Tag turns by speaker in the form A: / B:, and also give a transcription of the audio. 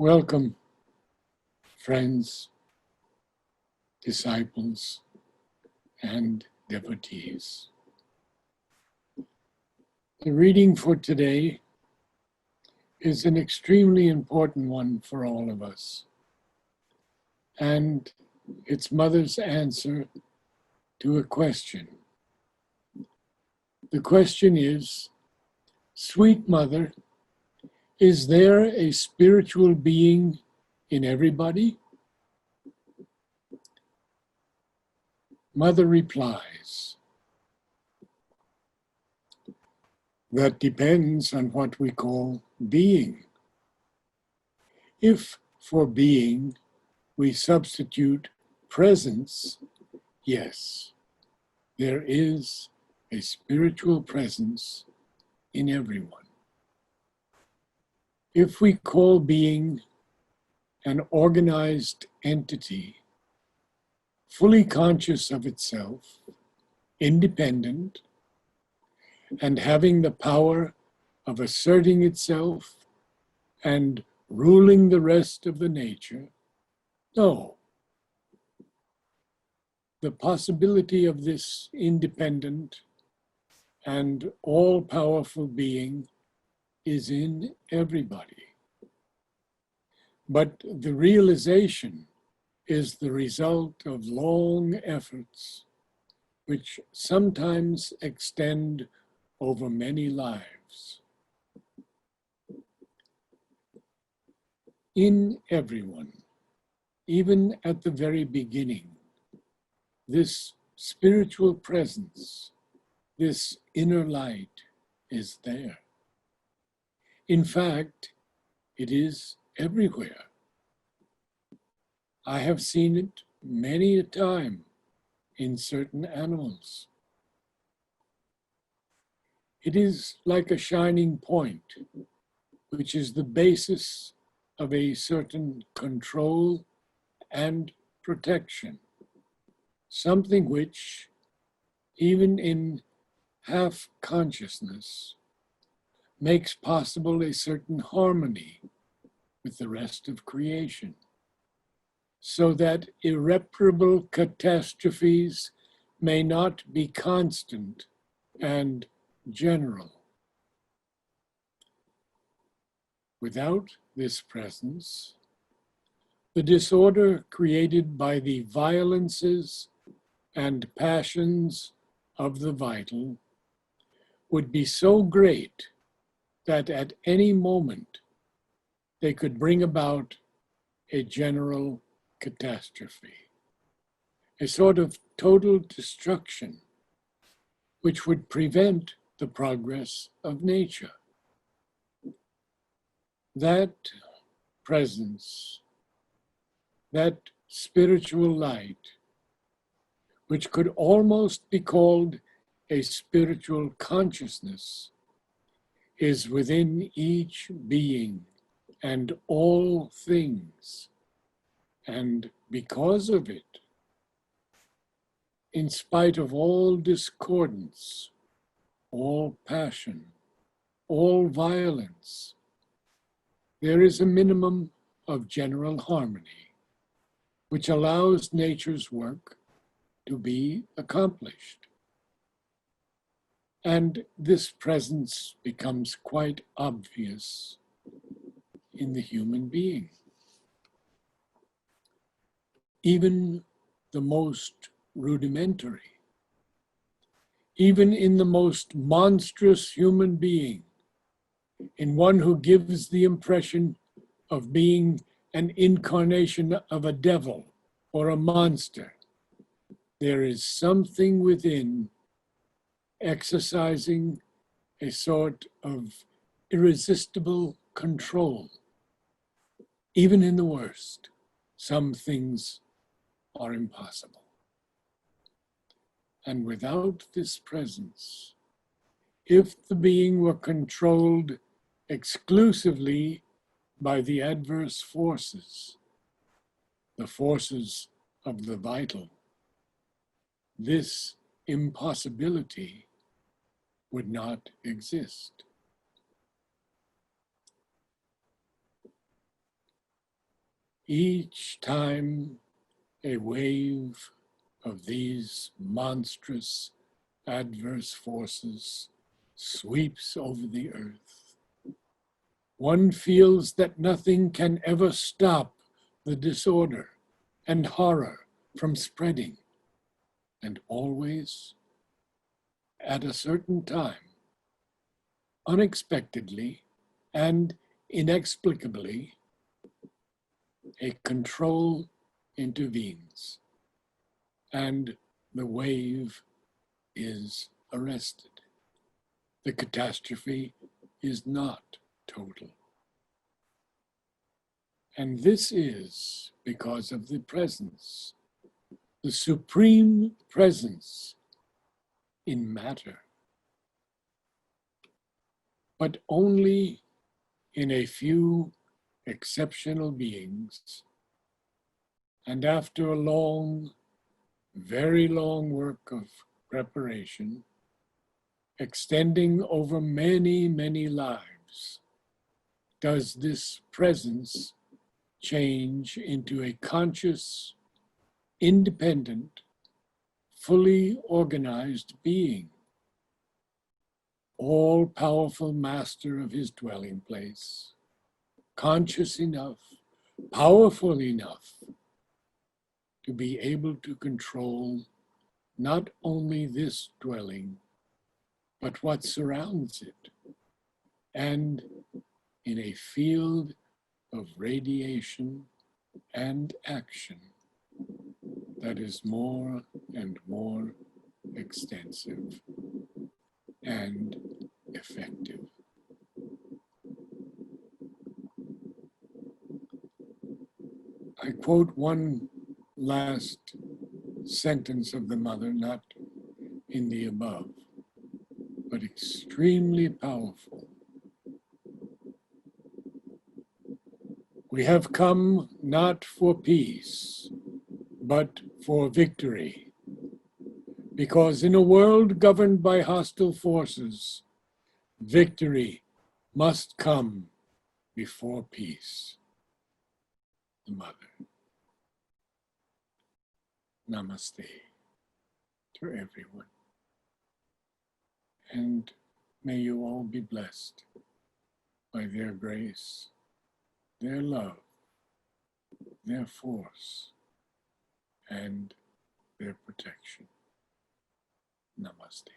A: Welcome, friends, disciples, and devotees. The reading for today is an extremely important one for all of us, and it's Mother's answer to a question. The question is, Sweet Mother, is there a spiritual being in everybody? Mother replies, that depends on what we call being. If for being we substitute presence, yes, there is a spiritual presence in everyone. If we call being an organized entity, fully conscious of itself, independent, and having the power of asserting itself and ruling the rest of the nature, no. The possibility of this independent and all-powerful being is in everybody. But the realization is the result of long efforts, which sometimes extend over many lives. In everyone, even at the very beginning, this spiritual presence, this inner light is there. In fact, it is everywhere. I have seen it many a time in certain animals. It is like a shining point, which is the basis of a certain control and protection, something which, even in half consciousness, makes possible a certain harmony with the rest of creation, so that irreparable catastrophes may not be constant and general. Without this presence, the disorder created by the violences and passions of the vital would be so great that at any moment they could bring about a general catastrophe, a sort of total destruction which would prevent the progress of nature. That presence, that spiritual light, which could almost be called a spiritual consciousness, is within each being and all things. And because of it, in spite of all discordance, all passion, all violence, there is a minimum of general harmony, which allows nature's work to be accomplished. And this presence becomes quite obvious in the human being. Even the most rudimentary, even in the most monstrous human being, in one who gives the impression of being an incarnation of a devil or a monster, there is something within exercising a sort of irresistible control. Even in the worst, some things are impossible. And without this presence, if the being were controlled exclusively by the adverse forces, the forces of the vital, this impossibility would not exist. Each time a wave of these monstrous adverse forces sweeps over the earth, one feels that nothing can ever stop the disorder and horror from spreading, and always, at a certain time, unexpectedly and inexplicably, a control intervenes, and the wave is arrested. The catastrophe is not total. And this is because of the presence, the supreme presence in matter, but only in a few exceptional beings. And after a long, very long work of preparation, extending over many, many lives, does this presence change into a conscious, independent, fully organized being, all-powerful master of his dwelling place, conscious enough, powerful enough to be able to control not only this dwelling, but what surrounds it, and in a field of radiation and action that is more and more extensive and effective. I quote one last sentence of the mother, not in the above, but extremely powerful. We have come not for peace, but for victory. Because in a world governed by hostile forces, victory must come before peace. The Mother. Namaste to everyone. And may you all be blessed by their grace, their love, their force, and their protection. Namaste.